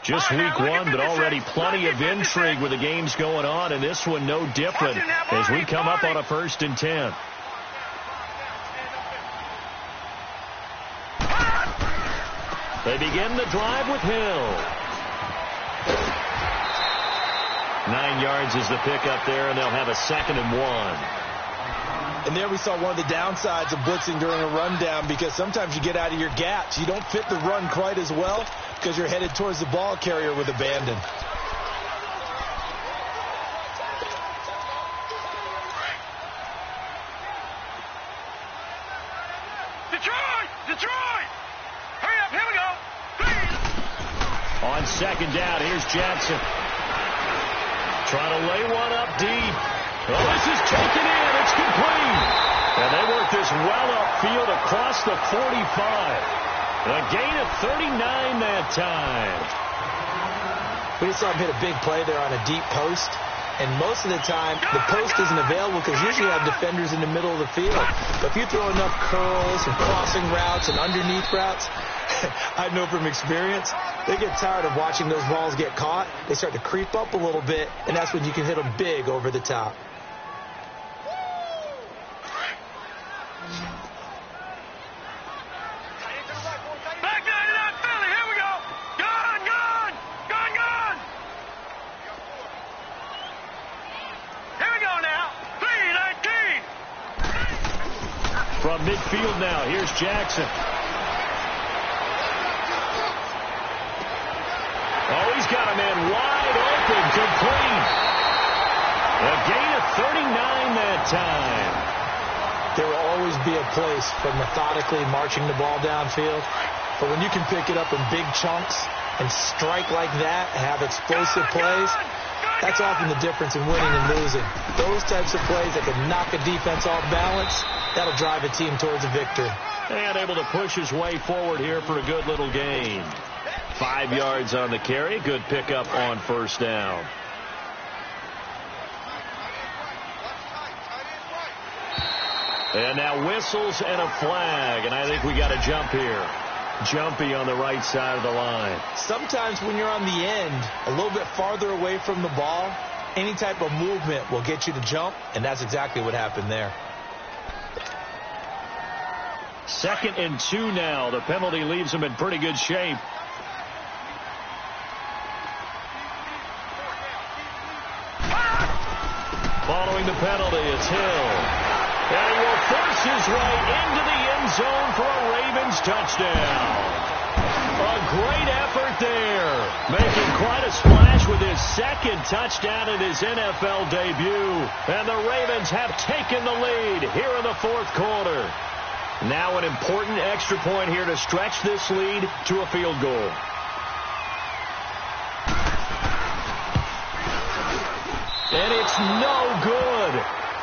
Speaker 1: Just week one, but already plenty of intrigue with the games going on, and this one no different as we come up on a 1st and 10. They begin the drive with Hill. 9 yards is the pickup there, and they'll have a 2nd and 1.
Speaker 3: And there we saw one of the downsides of blitzing during a rundown, because sometimes you get out of your gaps. You don't fit the run quite as well because you're headed towards the ball carrier with abandon.
Speaker 2: Detroit! Hurry up, here we go!
Speaker 1: On 2nd down, here's Jackson. Trying to lay one up deep. Oh, this is taken in. It's complete. And they work this well upfield across the 45. A gain of 39 that time.
Speaker 3: We just saw him hit a big play there on a deep post. And most of the time, the post isn't available because usually you have defenders in the middle of the field. But if you throw enough curls and crossing routes and underneath routes, I know from experience, they get tired of watching those balls get caught. They start to creep up a little bit, and that's when you can hit them big over the top.
Speaker 1: From midfield now, here's Jackson. Oh, he's got a man wide open, complete. A gain of 39 that time.
Speaker 3: There will always be a place for methodically marching the ball downfield. But when you can pick it up in big chunks and strike like that and have explosive plays, that's often the difference in winning and losing. Those types of plays that can knock a defense off balance, that'll drive a team towards a victory.
Speaker 1: And able to push his way forward here for a good little gain. 5 yards on the carry. Good pickup on 1st down. And now whistles and a flag. And I think we got a jump here. Jumpy on the right side of the line.
Speaker 3: Sometimes when you're on the end, a little bit farther away from the ball, any type of movement will get you to jump, and that's exactly what happened there.
Speaker 1: 2nd and 2 now. The penalty leaves them in pretty good shape. Following the penalty, it's Hill. And he will force his way into the end zone for a Ravens touchdown. A great effort there, making quite a splash with his 2nd touchdown in his NFL debut. And the Ravens have taken the lead here in the 4th quarter. Now an important extra point here to stretch this lead to a field goal. And it's no good.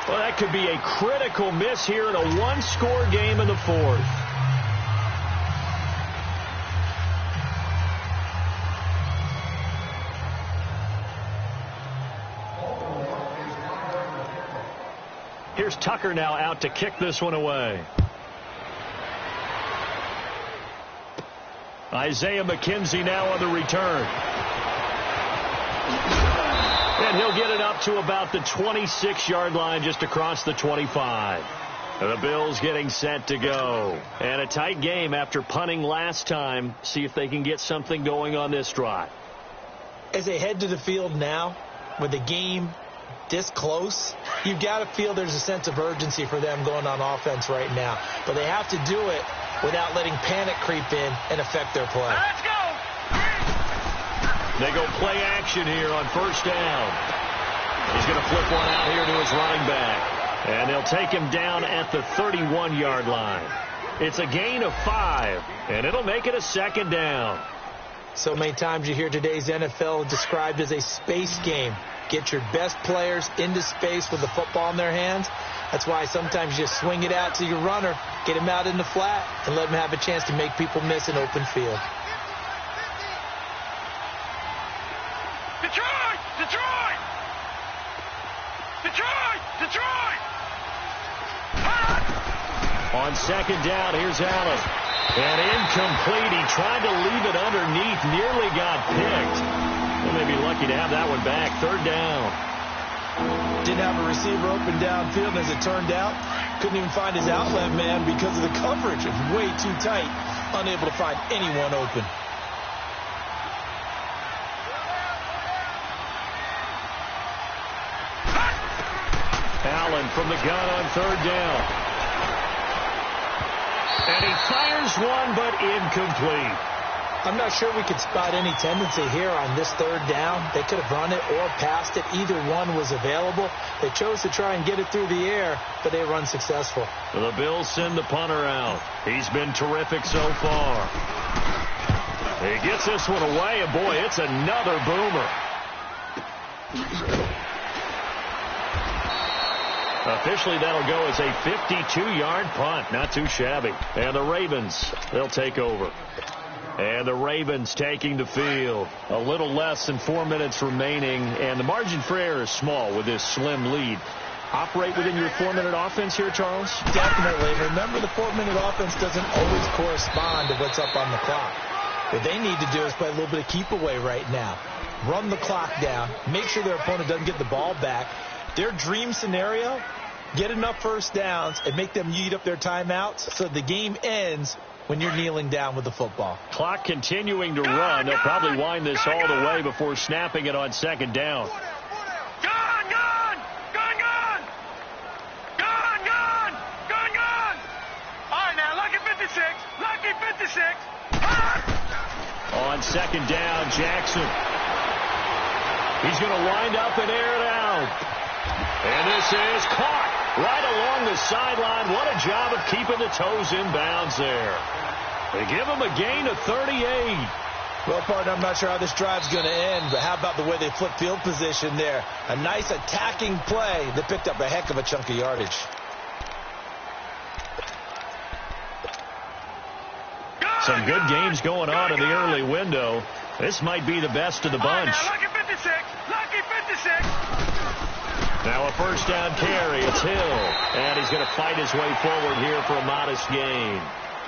Speaker 1: Well, that could be a critical miss here in a one-score game in the 4th. Here's Tucker now out to kick this one away. Isaiah McKenzie now on the return. And he'll get it up to about the 26-yard line, just across the 25. The Bills getting set to go. And a tight game after punting last time. See if they can get something going on this drive.
Speaker 3: As they head to the field now, with the game this close, you've got to feel there's a sense of urgency for them going on offense right now. But they have to do it without letting panic creep in and affect their play.
Speaker 2: Let's go!
Speaker 1: They go play action here on 1st down. He's going to flip one out here to his running back. And they'll take him down at the 31-yard line. It's a gain of 5, and it'll make it a 2nd down.
Speaker 3: So many times you hear today's NFL described as a space game. Get your best players into space with the football in their hands. That's why sometimes you just swing it out to your runner, get him out in the flat, and let him have a chance to make people miss an open field.
Speaker 2: Detroit! Detroit! Detroit! Detroit!
Speaker 1: On 2nd down, here's Allen. And incomplete. He tried to leave it underneath. Nearly got picked. Well, they may be lucky to have that one back. 3rd down.
Speaker 3: Didn't have a receiver open downfield, and as it turned out, couldn't even find his outlet man because of the coverage. It was way too tight. Unable to find anyone open.
Speaker 1: Allen from the gun on 3rd down. And he fires one, but incomplete.
Speaker 3: I'm not sure we could spot any tendency here on this 3rd down. They could have run it or passed it. Either one was available. They chose to try and get it through the air, but they were unsuccessful.
Speaker 1: The Bills send the punter out. He's been terrific so far. He gets this one away, and boy, it's another boomer. Officially, that'll go as a 52-yard punt. Not too shabby. And the Ravens, they'll take over. And the Ravens taking the field. A little less than 4 minutes remaining, and the margin for error is small with this slim lead. Operate within your 4-minute offense here, Charles?
Speaker 3: Definitely. Remember, the 4-minute offense doesn't always correspond to what's up on the clock. What they need to do is play a little bit of keep away right now. Run the clock down. Make sure their opponent doesn't get the ball back. Their dream scenario, get enough 1st downs and make them eat up their timeouts so the game ends when you're kneeling down with the football.
Speaker 1: Clock continuing to run. They'll probably wind this all the way before snapping it on 2nd down.
Speaker 2: Gone! Gone! Gone! Gone! Gone! Gone! Gone! Gone! All right, now, lucky 56. Lucky 56.
Speaker 1: On 2nd down, Jackson. He's going to wind up and air it out. And this is caught right along the sideline. What a job of keeping the toes in bounds there. They give him a gain of 38.
Speaker 3: Well, partner, I'm not sure how this drive's going to end, but how about the way they flip field position there? A nice attacking play that picked up a heck of a chunk of yardage.
Speaker 1: Some good games going on in the early window. This might be the best of the bunch.
Speaker 2: Lucky 56. Lucky 56.
Speaker 1: Now a 1st down carry. It's Hill. And he's going to fight his way forward here for a modest gain.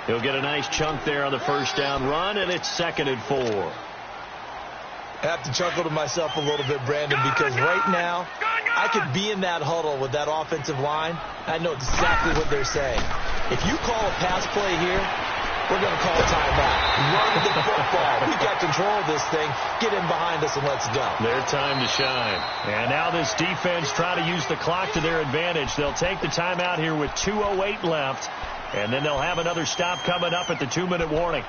Speaker 1: He'll get a nice chunk there on the 1st down run, and it's 2nd and 4.
Speaker 3: I have to chuckle to myself a little bit, Brandon, because right now I could be in that huddle with that offensive line. I know exactly what they're saying. If you call a pass play here, we're going to call a timeout. Run the football. We've got control of this thing. Get in behind us and let's go.
Speaker 1: Their time to shine. And now this defense trying to use the clock to their advantage. They'll take the timeout here with 2:08 left. And then they'll have another stop coming up at the 2-minute warning.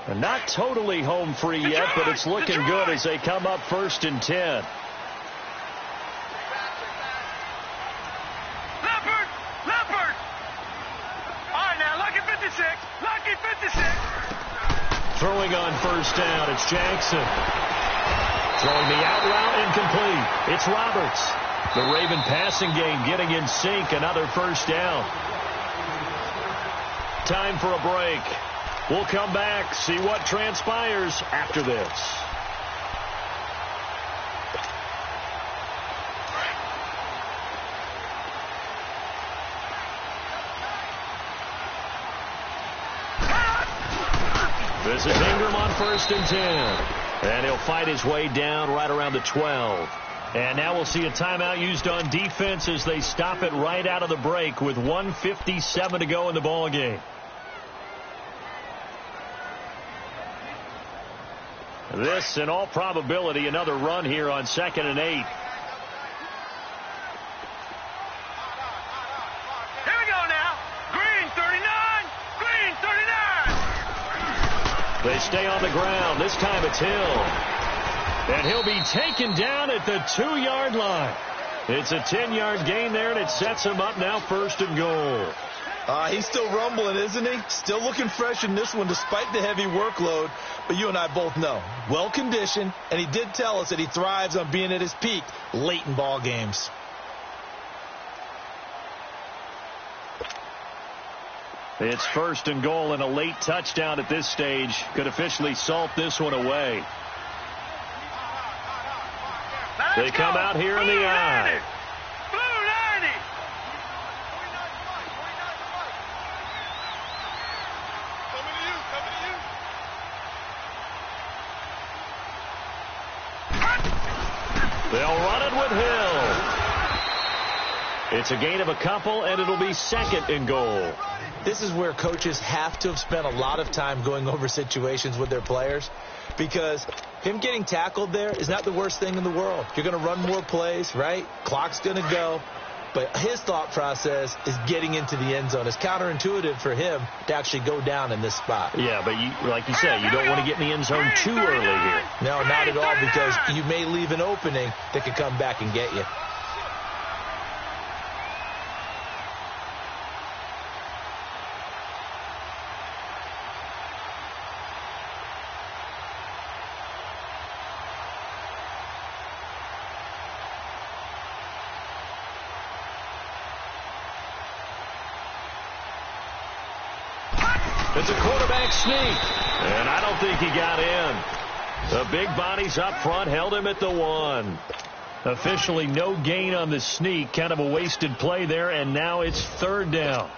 Speaker 1: And not totally home free yet, but it's looking good as they come up 1st and 10.
Speaker 2: Leopard! All right, now, lucky 56. Lucky 56.
Speaker 1: Throwing on 1st down, it's Jackson. Throwing the out route incomplete. It's Roberts. The Raven passing game getting in sync. Another 1st down. Time for a break. We'll come back, see what transpires after this. This is Ingram on 1st and 10. And he'll fight his way down right around the 12. And now we'll see a timeout used on defense as they stop it right out of the break with 1:57 to go in the ball game. This, in all probability, another run here on 2nd and 8.
Speaker 2: Here we go now. Green 39. Green 39.
Speaker 1: They stay on the ground. This time it's Hill. And he'll be taken down at the 2-yard line. It's a 10-yard gain there, and it sets him up now 1st and goal.
Speaker 3: He's still rumbling, isn't he? Still looking fresh in this one despite the heavy workload. But you and I both know, well-conditioned, and he did tell us that he thrives on being at his peak late in ball games.
Speaker 1: It's 1st and goal, and a late touchdown at this stage could officially salt this one away. They come out here in the eye. They'll run it with Hill. It's a gain of a couple, and it'll be 2nd and goal.
Speaker 3: This is where coaches have to have spent a lot of time going over situations with their players, because him getting tackled there is not the worst thing in the world. You're going to run more plays, right? Clock's going to go. But his thought process is getting into the end zone. It's counterintuitive for him to actually go down in this spot.
Speaker 1: Yeah, but like you say, you don't want to get in the end zone too early here.
Speaker 3: No, not at all, because you may leave an opening that could come back and get you.
Speaker 1: It's a quarterback sneak, and I don't think he got in. The big bodies up front held him at the 1. Officially no gain on the sneak, kind of a wasted play there, and now it's 3rd down.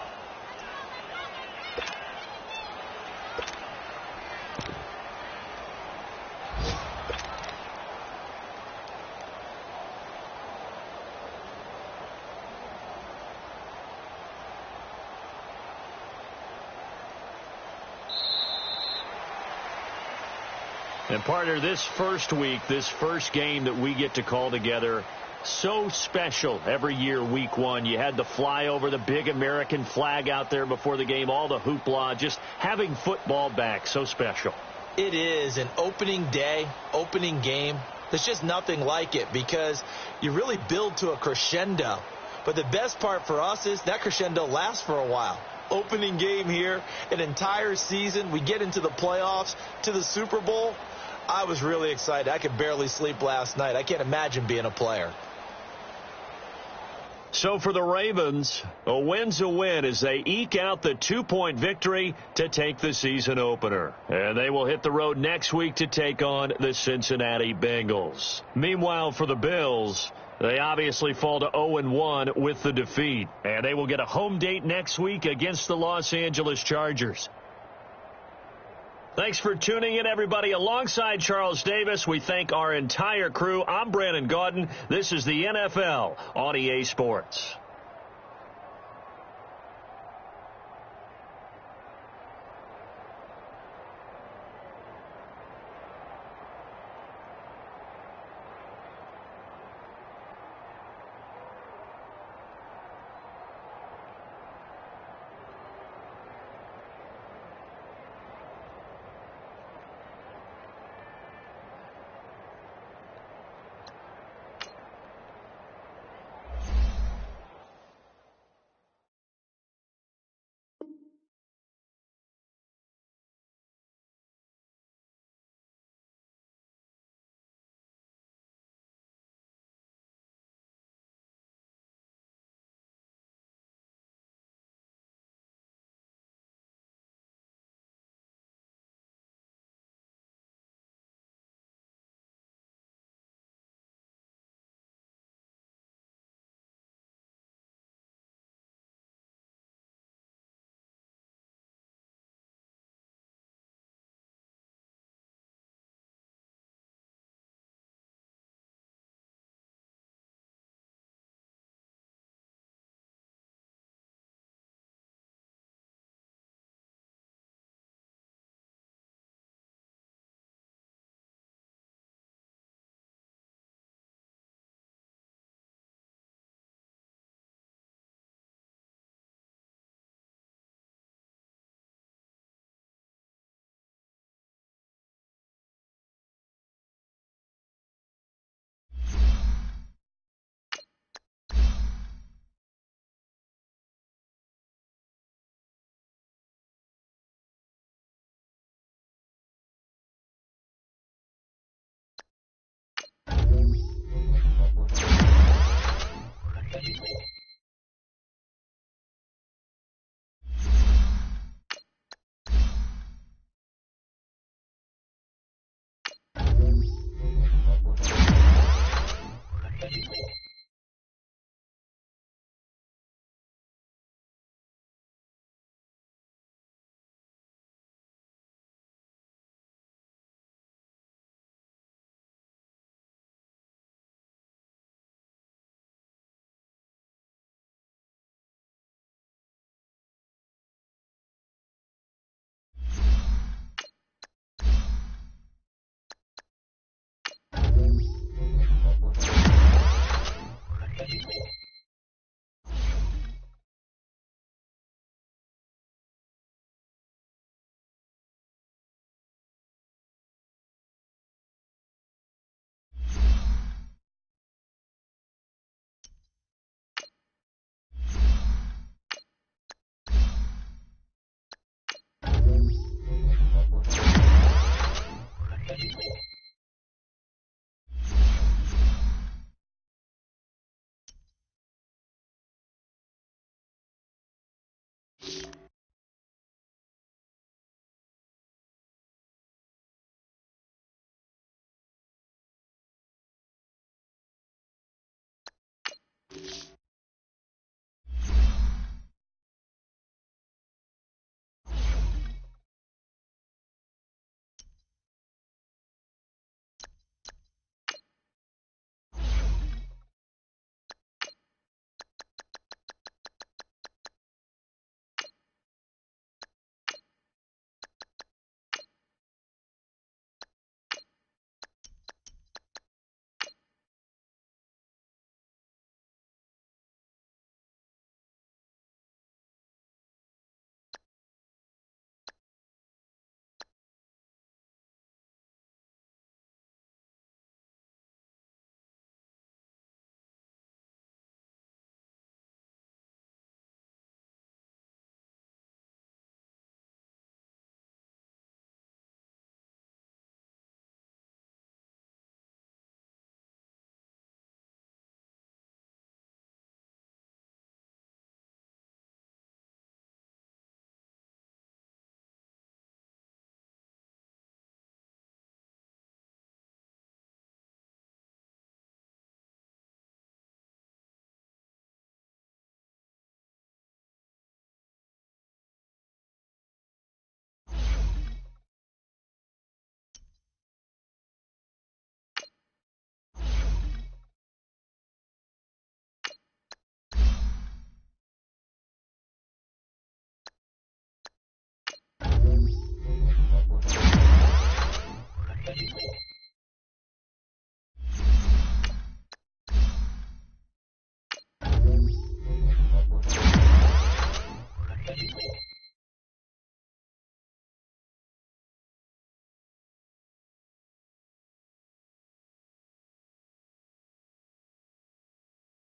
Speaker 1: And partner, this first week, this first game that we get to call together, so special every year, week 1. You had the flyover, the big American flag out there before the game, all the hoopla, just having football back, so special.
Speaker 3: It is an opening day, opening game. There's just nothing like it because you really build to a crescendo. But the best part for us is that crescendo lasts for a while. Opening game here, an entire season. We get into the playoffs, to the Super Bowl. I was really excited. I could barely sleep last night. I can't imagine being a player.
Speaker 1: So for the Ravens, a win's a win as they eke out the 2-point victory to take the season opener. And they will hit the road next week to take on the Cincinnati Bengals. Meanwhile, for the Bills, They obviously fall to 0-1 with the defeat, and they will get a home date next week against the Los Angeles Chargers. Thanks for tuning in, everybody. Alongside Charles Davis, we thank our entire crew. I'm Brandon Gaudin. This is the NFL on EA Sports.